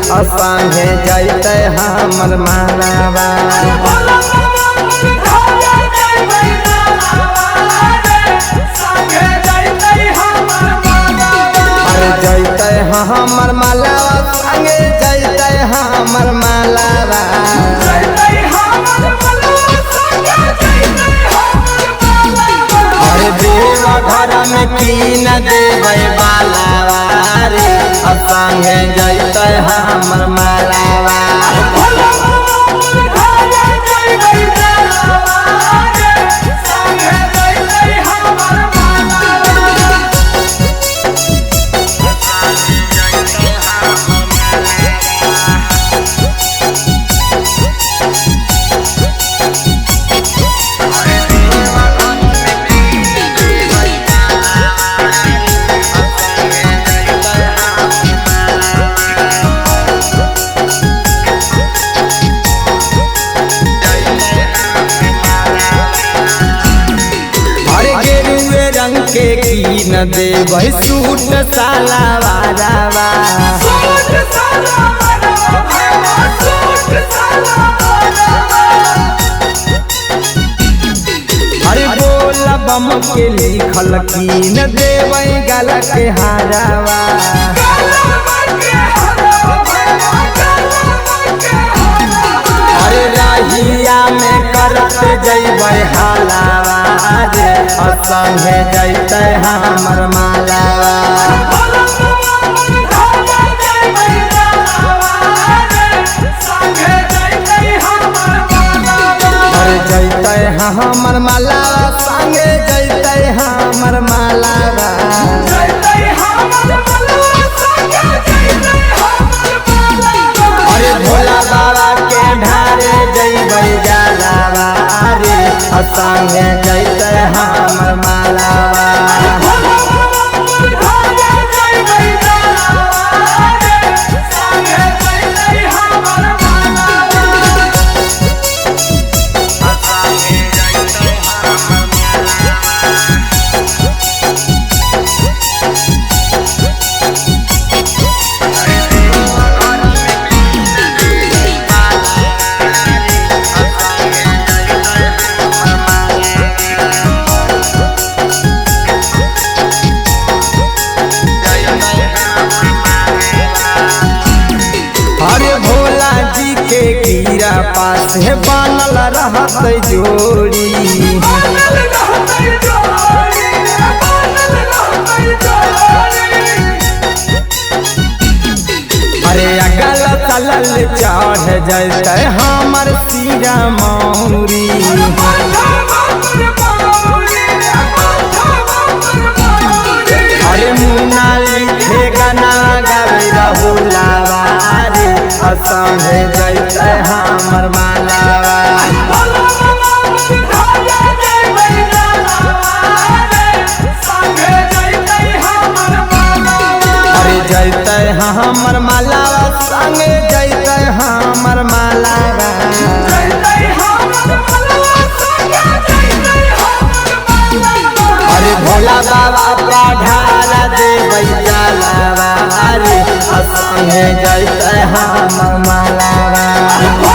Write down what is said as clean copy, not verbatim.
संगे जैते हमर मालावा। जैते हमर मालावा संगे जैते हमर मालावा। अरे देवा घर में कीन देवे बालावा रे संगे जैते हमर मालावा। के कीन देवे सूट सालावारावा। अरे बोल बम के लिखल कीन देवे गला के हारावा। अरे राहिया में करत जैबै हालावा रे संगे जैते हमर मालावा। अरे जैते हमर मालावा संगे जैते हमर मालावा। अरे भोला बाबा के ढारे जैबै जलावा रे संगे जैते हमर मालावा। कीरा पास है बनल रहत जोड़ी। अरे अगल तलल चढ़ जैते हमर सिरा मौरी। अरे मुन्ना लिखे गाना गावे रहुलावा रे संगे जैते हमर मालावा। अरे जैते हमर मालावा संगे जैते हमर मालावा। अरे भोला बाबा पढ़ारा देवे जलावा रे संगे जैते हमर मालावा।